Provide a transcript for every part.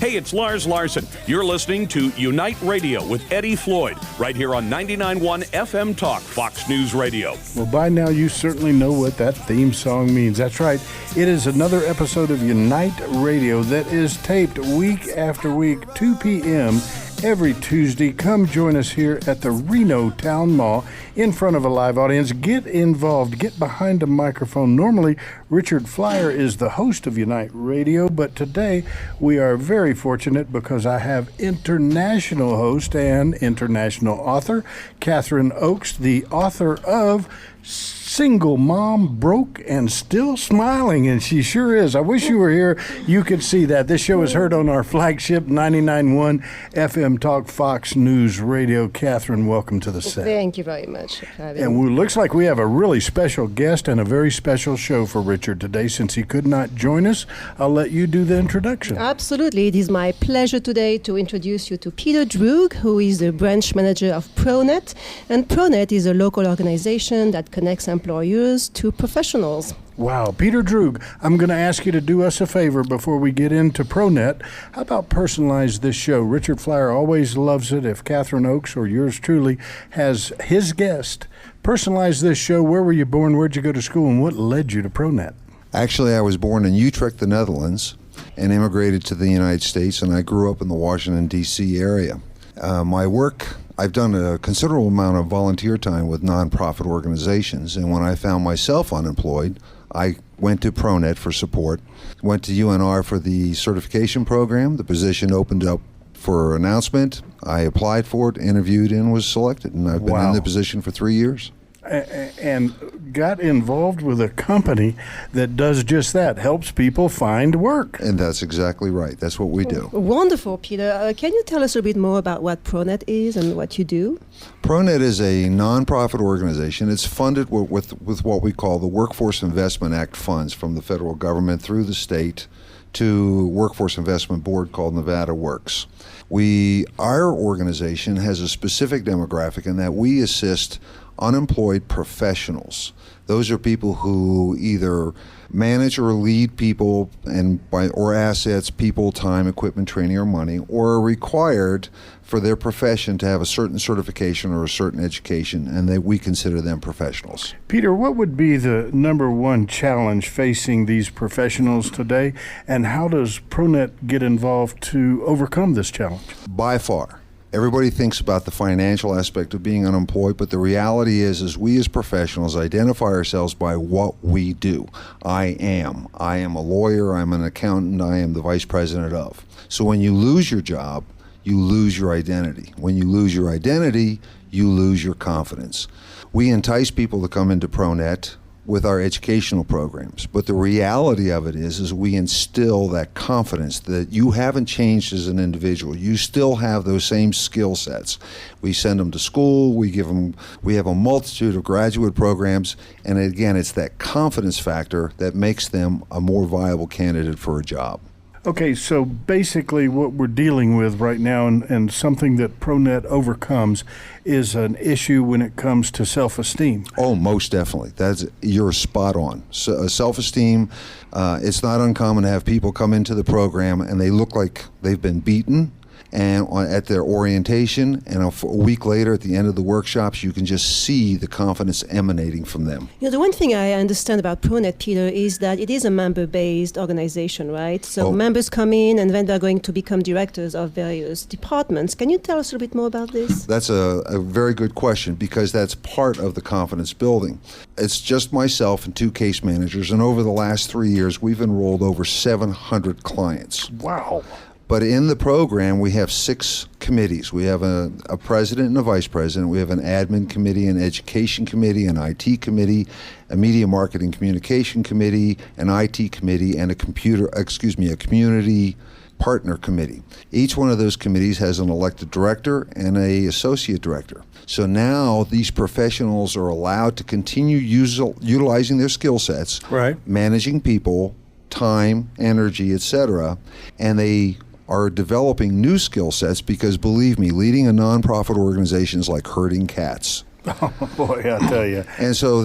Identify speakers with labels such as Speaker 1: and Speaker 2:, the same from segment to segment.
Speaker 1: Hey, it's Lars Larson. You're listening to Unite Radio with Eddie Floyd, right here on 99.1 FM Talk, Fox News Radio.
Speaker 2: Well, by now you certainly know what that theme song means. That's right. It is another episode of Unite Radio that is taped week after week, 2 p.m. every Tuesday. Come join us here at the Reno Town Mall in front of a live audience. Get involved. Get behind a microphone. Normally, Richard Flyer is the host of Unite Radio, but today we are very fortunate because I have international host and international author, Catherine Oaks, the author of Single Mom, Broke and Still Smiling, and she sure is. I wish you were here. You could see that. This show is heard on our flagship 99.1 FM Talk Fox News Radio. Catherine, welcome to the set.
Speaker 3: Thank you very much.
Speaker 2: And it looks like we have a really special guest and a very special show for Richard today. Since he could not join us, I'll let you do the introduction.
Speaker 3: Absolutely. It is my pleasure today to introduce you to Pieter Droog, who is the branch manager of ProNet. And ProNet is a local organization that connects employers to professionals.
Speaker 2: Wow. Pieter Droog, I'm going to ask you to do us a favor before we get into ProNet. How about personalize this show? Richard Flyer always loves it if Catherine Oaks or yours truly has his guest. Personalize this show. Where were you born? Where'd you go to school? And what led you to ProNet?
Speaker 4: Actually, I was born in Utrecht, the Netherlands, and immigrated to the United States, and I grew up in the Washington, D.C. area. My work, I've done a considerable amount of volunteer time with nonprofit organizations, and when I found myself unemployed, I went to ProNet for support, went to UNR for the certification program. The position opened up for announcement. I applied for it, interviewed, and was selected, and I've been in the position for 3 years.
Speaker 2: And got involved with a company that does just that, helps people find work.
Speaker 4: And that's exactly right. That's what we do.
Speaker 3: Wonderful, Peter. Can you tell us a bit more about what ProNet is and what you do?
Speaker 4: ProNet is a nonprofit organization. It's funded with what we call the Workforce Investment Act funds from the federal government through the state to Workforce Investment Board called Nevada Works. Our organization has a specific demographic in that we assist unemployed professionals. Those are people who either manage or lead people or assets, people, time, equipment, training, or money, or are required for their profession to have a certain certification or a certain education, and we consider them professionals.
Speaker 2: Peter, what would be the number one challenge facing these professionals today, and how does ProNet get involved to overcome this challenge?
Speaker 4: By far. Everybody thinks about the financial aspect of being unemployed, but the reality is we as professionals identify ourselves by what we do. I am a lawyer, I'm an accountant, I am the vice president of. So when you lose your job, you lose your identity. When you lose your identity, you lose your confidence. We entice people to come into ProNet with our educational programs. But the reality of it is we instill that confidence that you haven't changed as an individual. You still have those same skill sets. We send them to school, we have a multitude of graduate programs, and again, it's that confidence factor that makes them a more viable candidate for a job.
Speaker 2: Okay, so basically what we're dealing with right now and something that ProNet overcomes is an issue when it comes to self-esteem.
Speaker 4: Oh, most definitely. You're spot on. So, self-esteem, it's not uncommon to have people come into the program and they look like they've been beaten and at their orientation, and a week later at the end of the workshops, you can just see the confidence emanating from them.
Speaker 3: The one thing I understand about ProNet, Peter, is that it is a member-based organization, right? So members come in and then they're going to become directors of various departments. Can you tell us a little bit more about this?
Speaker 4: That's a very good question, because that's part of the confidence building. It's just myself and 2 case managers, and over the last 3 years, we've enrolled over 700 clients.
Speaker 2: Wow.
Speaker 4: But in the program, we have 6 committees. We have a president and a vice president. We have an admin committee, an education committee, an IT committee, a media marketing communication committee, an IT committee, and a community partner committee. Each one of those committees has an elected director and an associate director. So now these professionals are allowed to continue utilizing their skill sets,
Speaker 2: right,
Speaker 4: managing people, time, energy, etc., and they are developing new skill sets because, believe me, leading a nonprofit organization is like herding cats.
Speaker 2: Oh, boy, I tell you.
Speaker 4: And so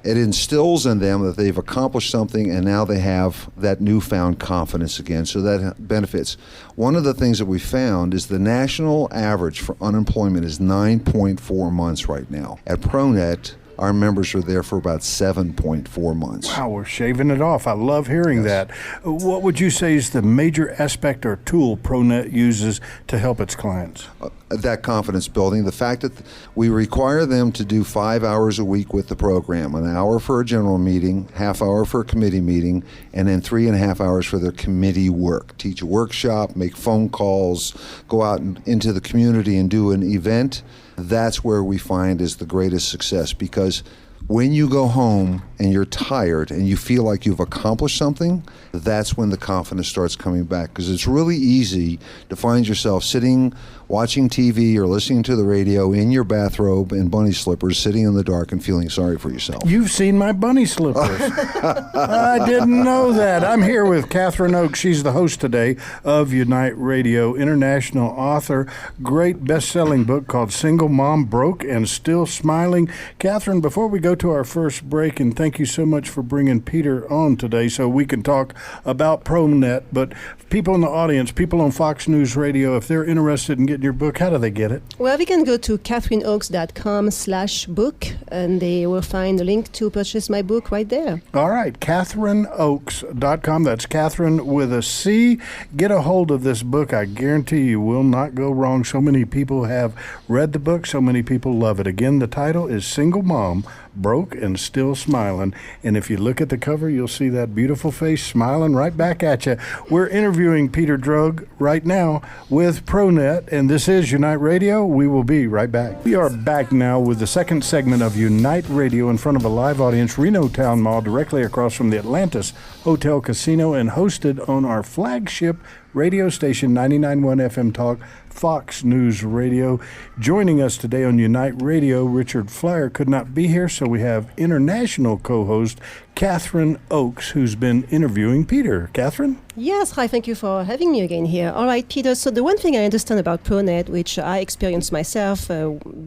Speaker 4: it instills in them that they've accomplished something, and now they have that newfound confidence again. So that benefits. One of the things that we found is the national average for unemployment is 9.4 months right now. At ProNet, our members are there for about 7.4 months.
Speaker 2: Wow, we're shaving it off. I love hearing that. What would you say is the major aspect or tool ProNet uses to help its clients?
Speaker 4: That confidence building, the fact that we require them to do 5 hours a week with the program, an hour for a general meeting, half hour for a committee meeting, and then 3.5 hours for their committee work. Teach a workshop, make phone calls, go out into the community and do an event. That's where we find is the greatest success, because when you go home and you're tired and you feel like you've accomplished something, that's when the confidence starts coming back, because it's really easy to find yourself sitting watching TV or listening to the radio in your bathrobe and bunny slippers, sitting in the dark and feeling sorry for yourself.
Speaker 2: You've seen my bunny slippers. I didn't know that. I'm here with Catherine Oaks. She's the host today of Unite Radio, international author, great best-selling book called Single Mom, Broke and Still Smiling. Catherine, before we go to our first break, and thank you so much for bringing Pieter on today so we can talk about ProNet, but people in the audience, people on Fox News Radio, if they're interested in getting your book, how do they get it?
Speaker 3: Well, they can go to catherineoaks.com/book, and they will find a link to purchase my book right there.
Speaker 2: All right, catherineoaks.com. That's Catherine with a C. Get a hold of this book. I guarantee you will not go wrong. So many people have read the book. So many people love it. Again, the title is Single Mom, Broke and Still Smiling. And if you look at the cover, you'll see that beautiful face smiling right back at you. We're interviewing Pieter Droog right now with ProNet, and this is Unite Radio. We will be right back. We are back now with the second segment of Unite Radio in front of a live audience, Reno Town Mall, directly across from the Atlantis Hotel Casino, and hosted on our flagship radio station, 99.1 FM Talk, Fox News Radio. Joining us today on Unite Radio, Richard Flyer could not be here, so we have international co-host Catherine Oaks, who's been interviewing Pieter. Catherine?
Speaker 3: Yes, hi, thank you for having me again here. All right, Pieter, so the one thing I understand about ProNet, which I experienced myself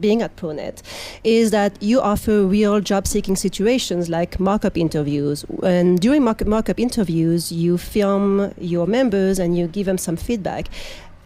Speaker 3: being at ProNet, is that you offer real job-seeking situations like markup interviews. And during markup interviews, you film your members and you give them some feedback.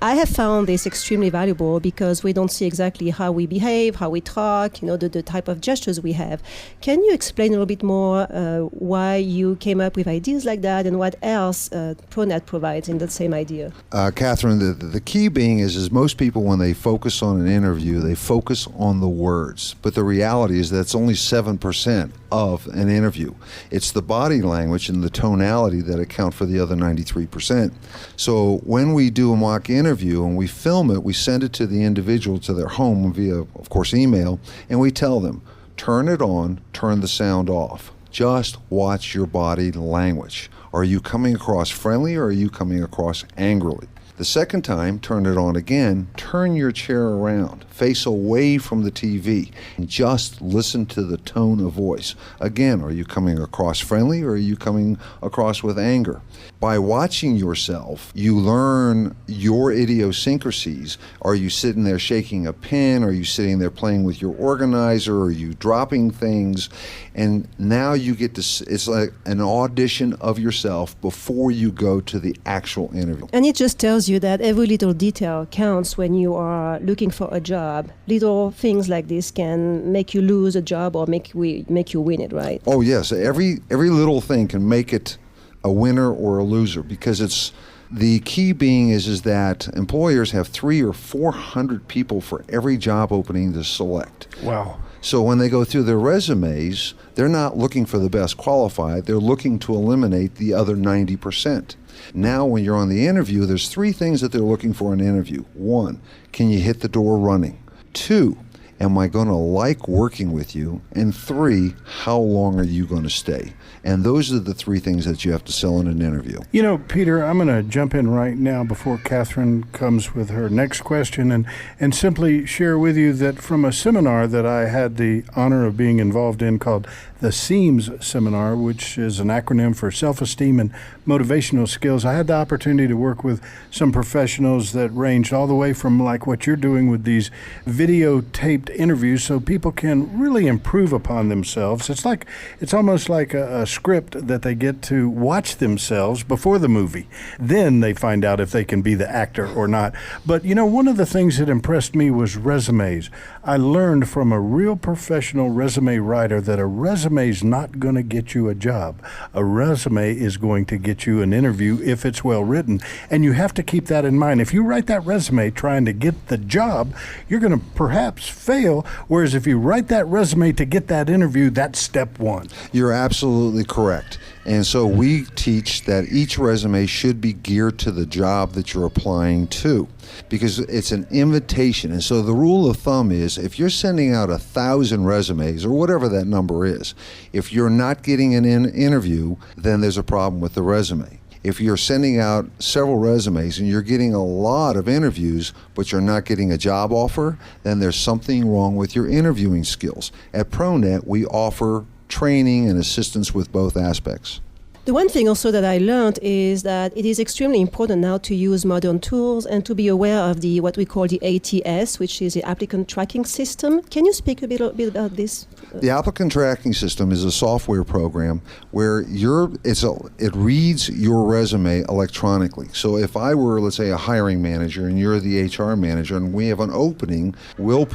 Speaker 3: I have found this extremely valuable because we don't see exactly how we behave, how we talk, the type of gestures we have. Can you explain a little bit more why you came up with ideas like that and what else ProNet provides in that same idea?
Speaker 4: Catherine, the key being is most people, when they focus on an interview, they focus on the words. But the reality is that's only 7% of an interview. It's the body language and the tonality that account for the other 93%. So when we do a mock interview and we film it, we send it to the individual to their home via, of course, email, and we tell them, turn it on, turn the sound off. Just watch your body language. Are you coming across friendly or are you coming across angrily? The second time, turn it on again, turn your chair around, face away from the TV, and just listen to the tone of voice. Again, are you coming across friendly or are you coming across with anger? By watching yourself, you learn your idiosyncrasies. Are you sitting there shaking a pen? Are you sitting there playing with your organizer? Are you dropping things? And now you get to, it's like an audition of yourself before you go to the actual interview.
Speaker 3: And it just tells you that every little detail counts when you are looking for a job. Little things like this can make you lose a job or make you win it, right?
Speaker 4: Oh yes, every little thing can make it a winner or a loser, because it's the key being is that employers have 300 or 400 people for every job opening to select.
Speaker 2: Wow.
Speaker 4: So when they go through their resumes, they're not looking for the best qualified, they're looking to eliminate the other 90%. Now when you're on the interview, there's 3 things that they're looking for in an interview. 1, can you hit the door running? 2, am I going to like working with you? And 3, how long are you going to stay? And those are the three things that you have to sell in an interview.
Speaker 2: You know, Peter, I'm going to jump in right now before Catherine comes with her next question and simply share with you that from a seminar that I had the honor of being involved in called the SEAMS Seminar, which is an acronym for Self-Esteem and Motivational Skills, I had the opportunity to work with some professionals that ranged all the way from like what you're doing with these videotaped interviews so people can really improve upon themselves. It's almost like a script that they get to watch themselves before the movie. Then they find out if they can be the actor or not. But you know, one of the things that impressed me was resumes. I learned from a real professional resume writer that a resume is not going to get you a job. A resume is going to get you an interview if it's well written. And you have to keep that in mind. If you write that resume trying to get the job, you're going to perhaps fail. Whereas if you write that resume to get that interview, that's step one.
Speaker 4: You're absolutely correct. And so we teach that each resume should be geared to the job that you're applying to, because it's an invitation. And so the rule of thumb is if you're sending out 1,000 resumes or whatever that number is, if you're not getting an interview, then there's a problem with the resume. If you're sending out several resumes and you're getting a lot of interviews, but you're not getting a job offer, then there's something wrong with your interviewing skills. At ProNet, we offer training and assistance with both aspects.
Speaker 3: The one thing also that I learned is that it is extremely important now to use modern tools and to be aware of what we call the ATS, which is the applicant tracking system. Can you speak a bit about this?
Speaker 4: The applicant tracking system is a software program where it reads your resume electronically. So if I were, let's say, a hiring manager and you're the HR manager and we have an opening, we'll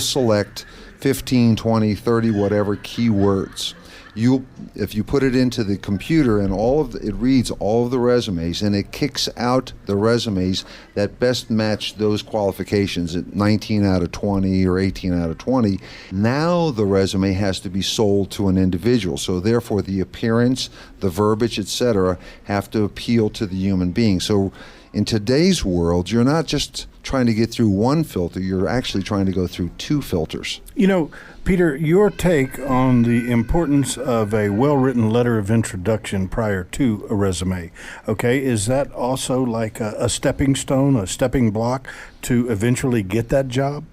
Speaker 4: select 15, 20, 30, whatever keywords. If you put it into the computer and it reads all of the resumes and it kicks out the resumes that best match those qualifications at 19 out of 20 or 18 out of 20, now the resume has to be sold to an individual. So therefore the appearance, the verbiage, etc., have to appeal to the human being. So in today's world, you're not just trying to get through one filter, you're actually trying to go through two filters.
Speaker 2: You know, Peter, your take on the importance of a well-written letter of introduction prior to a resume, okay, is that also like a stepping stone, a stepping block to eventually get that job?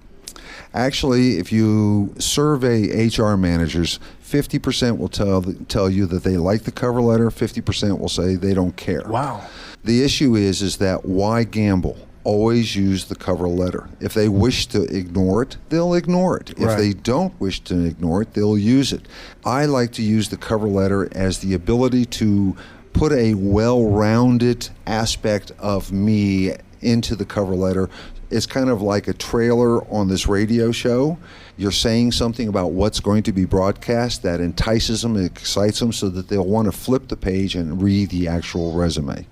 Speaker 4: Actually, if you survey HR managers, 50% will tell you that they like the cover letter, 50% will say they don't care.
Speaker 2: Wow.
Speaker 4: The issue is that why gamble? Always use the cover letter. If they wish to ignore it, they'll ignore it. If they don't wish to ignore it, they'll use it. I like to use the cover letter as the ability to put a well-rounded aspect of me into the cover letter. It's kind of like a trailer on this radio show. You're saying something about what's going to be broadcast that entices them, excites them, so that they'll want to flip the page and read the actual resume.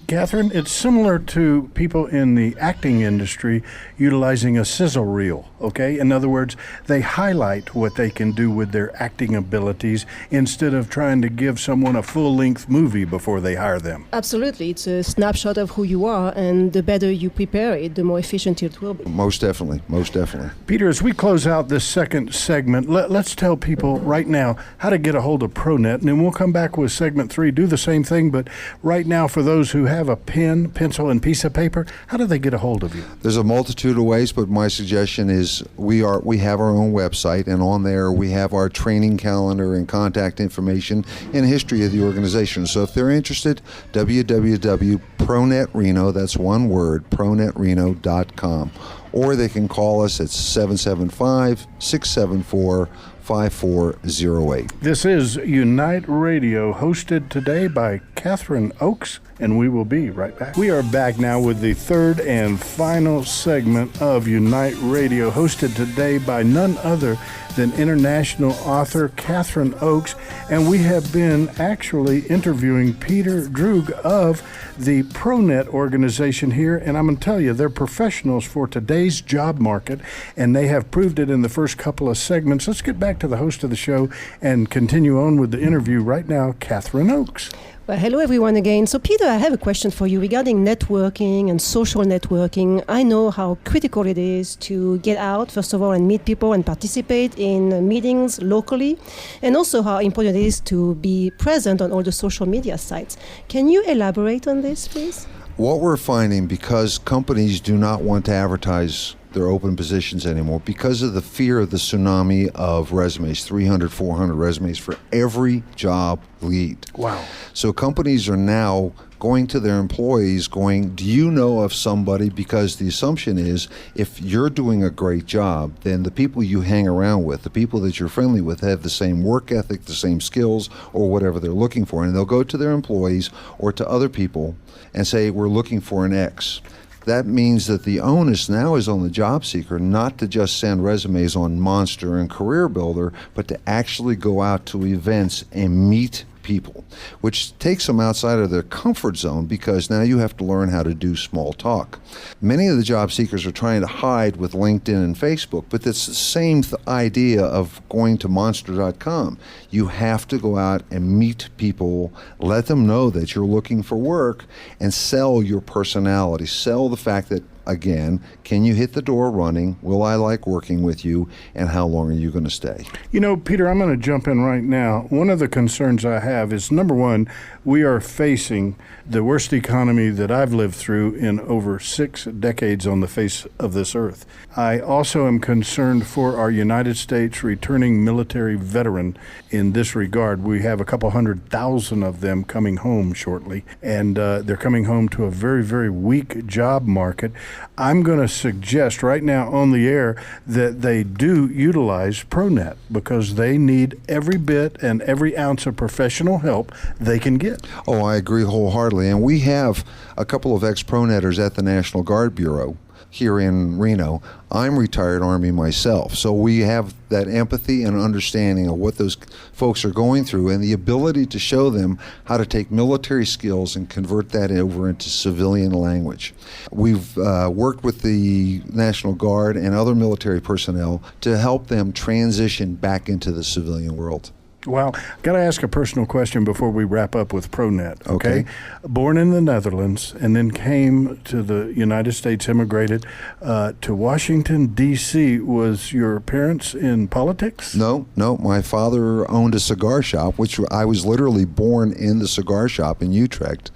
Speaker 2: Catherine, it's similar to people in the acting industry utilizing a sizzle reel, okay? In other words, they highlight what they can do with their acting abilities instead of trying to give someone a full-length movie before they hire them.
Speaker 3: Absolutely. It's a snapshot of who you are, and the better you prepare it, the more efficient it will be.
Speaker 4: Most definitely, most definitely.
Speaker 2: Peter, as we close out this second segment, let's tell people right now how to get a hold of ProNet, and then we'll come back with segment 3, do the same thing, but right now for those who have a pen, pencil, and piece of paper, how do they get a hold of you?
Speaker 4: There's a multitude of ways, but my suggestion is we have our own website, and on there we have our training calendar and contact information and history of the organization. So if they're interested, www.ProNetReno, that's one word, ProNetReno.com, or they can call us at 775-674-5408.
Speaker 2: This is Unite Radio, hosted today by Catherine Oaks, and we will be right back. We are back now with the third and final segment of Unite Radio, hosted today by none other than international author Catherine Oaks, and we have been actually interviewing Pieter Droog of the ProNet organization here, and I'm going to tell you, they're professionals for today's job market, and they have proved it in the first couple of segments. Let's get back back to the host of the show and continue on with the interview right now, Catherine Oaks.
Speaker 3: Well, hello everyone again. So Peter, I have a question for you regarding networking and social networking. I know how critical it is to get out, first of all, and meet people and participate in meetings locally, and also how important it is to be present on all the social media sites. Can you elaborate on this, please?
Speaker 4: What we're finding, because companies do not want to advertise their open positions anymore, because of the fear of the tsunami of resumes, 300, 400 resumes for every job lead.
Speaker 2: Wow.
Speaker 4: So companies are now going to their employees going, do you know of somebody? Because the assumption is if you're doing a great job, then the people you hang around with, the people that you're friendly with, have the same work ethic, the same skills, or whatever they're looking for. And they'll go to their employees or to other people and say, we're looking for an X. That means that the onus now is on the job seeker not to just send resumes on Monster and Career Builder, but to actually go out to events and meet people, which takes them outside of their comfort zone because now you have to learn how to do small talk. Many of the job seekers are trying to hide with LinkedIn and Facebook, but it's the same idea of going to monster.com. You have to go out and meet people, let them know that you're looking for work, and sell your personality, sell the fact that, again, can you hit the door running? Will I like working with you? And how long are you going to stay?
Speaker 2: You know, Peter, I'm going to jump in right now. One of the concerns I have is, number one, we are facing the worst economy that I've lived through in over 6 decades on the face of this earth. I also am concerned for our United States returning military veteran in this regard. We have a couple 100,000 of them coming home shortly, and they're coming home to a very, very weak job market. I'm going to suggest right now on the air that they do utilize ProNet because they need every bit and every ounce of professional help they can get.
Speaker 4: Oh, I agree wholeheartedly. And we have a couple of ex-ProNetters at the National Guard Bureau here in Reno. I'm retired Army myself, so we have that empathy and understanding of what those folks are going through and the ability to show them how to take military skills and convert that over into civilian language. We've worked with the National Guard and other military personnel to help them transition back into the civilian world.
Speaker 2: Well, got to ask a personal question before we wrap up with ProNet, okay? Born in the Netherlands and then came to the United States, immigrated to Washington, D.C. Was your parents in politics?
Speaker 4: No. My father owned a cigar shop, which I was literally born in the cigar shop in Utrecht.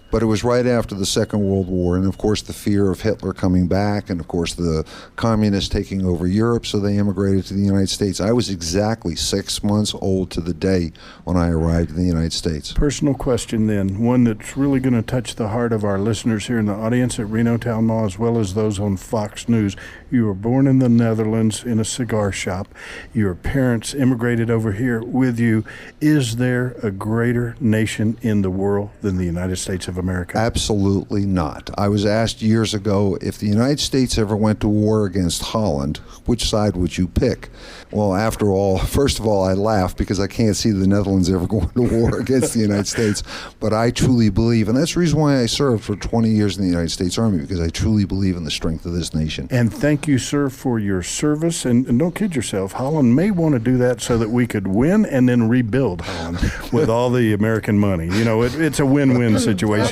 Speaker 4: But it was right after the Second World War, and of course the fear of Hitler coming back, and of course the communists taking over Europe, so they immigrated to the United States. I was exactly 6 months old to the day when I arrived in the United States.
Speaker 2: Personal question then, one that's really going to touch the heart of our listeners here in the audience at Reno Town Mall, as well as those on Fox News. You were born in the Netherlands in a cigar shop. Your parents immigrated over here with you. Is there a greater nation in the world than the United States of America?
Speaker 4: Absolutely not. I was asked years ago, if the United States ever went to war against Holland, which side would you pick? Well, after all, first of all, I laugh because I can't see the Netherlands ever going to war against the United States. But I truly believe, and that's the reason why I served for 20 years in the United States Army, because I truly believe in the strength of this nation.
Speaker 2: And thank you, sir, for your service. And don't kid yourself, Holland may want to do that so that we could win and then rebuild Holland with all the American money. You know, it's a win-win situation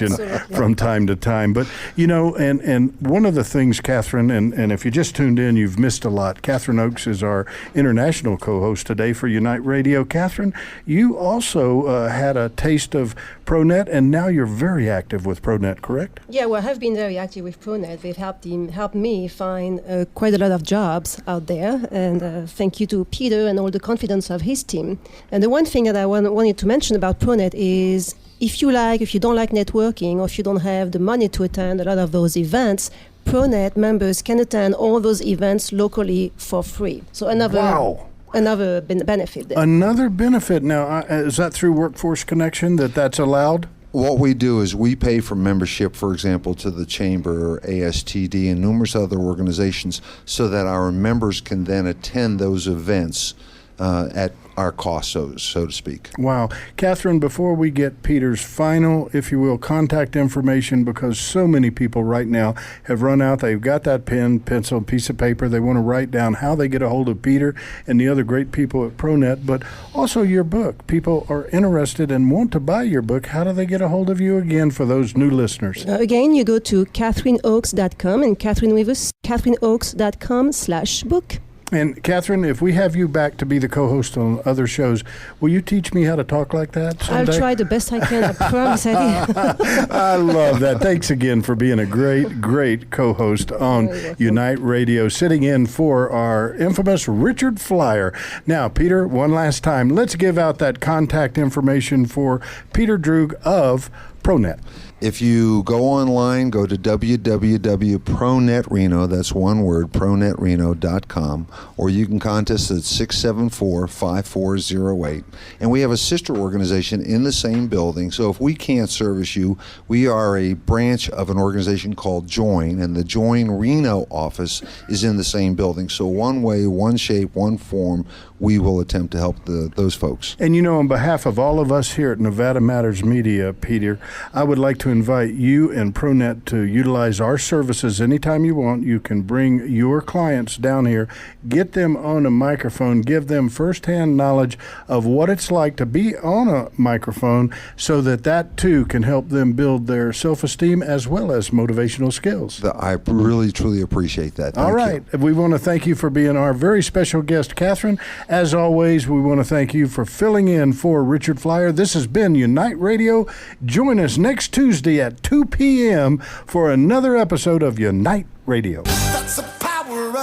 Speaker 2: from time to time. But, you know, and one of the things, Catherine, and if you just tuned in, you've missed a lot. Catherine Oaks is our international co-host today for Unite Radio. Catherine, you also had a taste of ProNet, and now you're very active with ProNet, correct?
Speaker 3: Yeah, well, I have been very active with ProNet. They've helped me find quite a lot of jobs out there, and thank you to Peter and all the confidence of his team. And the one thing that I wanted to mention about ProNet is if you don't like networking, or if you don't have the money to attend a lot of those events, ProNet members can attend all those events locally for free. So another benefit there. Another
Speaker 2: benefit. Now, is that through Workforce Connection that's allowed?
Speaker 4: What we do is we pay for membership, for example, to the Chamber, ASTD, and numerous other organizations so that our members can then attend those events at our cost, so to speak.
Speaker 2: Wow. Catherine, before we get Peter's final, if you will, contact information, because so many people right now have run out. They've got that pen, pencil, piece of paper. They want to write down how they get a hold of Peter and the other great people at ProNet, but also your book. People are interested and want to buy your book. How do they get a hold of you again for those new listeners?
Speaker 3: Again, you go to CatherineOaks.com and Catherine with us, CatherineOaks.com/book.
Speaker 2: And Catherine, if we have you back to be the co-host on other shows, will you teach me how to talk like that someday?
Speaker 3: I'll try the best I can, I promise, Eddie.
Speaker 2: I love that. Thanks again for being a great co-host on Unite Radio, sitting in for our infamous Richard Flyer. Now, Peter, one last time, let's give out that contact information for Pieter Droog of ProNet.
Speaker 4: If you go online, go to www.ProNetReno, that's one word, ProNetReno.com, or you can contact us at 674-5408. And we have a sister organization in the same building, so if we can't service you, we are a branch of an organization called Join, and the Join Reno office is in the same building. So one way, one shape, one form, we will attempt to help those folks.
Speaker 2: And you know, on behalf of all of us here at Nevada Matters Media, Peter, I would like to invite you and ProNet to utilize our services anytime you want. You can bring your clients down here, get them on a microphone, give them firsthand knowledge of what it's like to be on a microphone, so that too can help them build their self-esteem as well as motivational skills.
Speaker 4: I really, truly appreciate that. Thank
Speaker 2: all right.
Speaker 4: you.
Speaker 2: We want to thank you for being our very special guest, Catherine. As always, we want to thank you for filling in for Richard Flyer. This has been Unite Radio. Join us next Tuesday at 2 p.m. for another episode of Unite Radio.
Speaker 5: That's the power of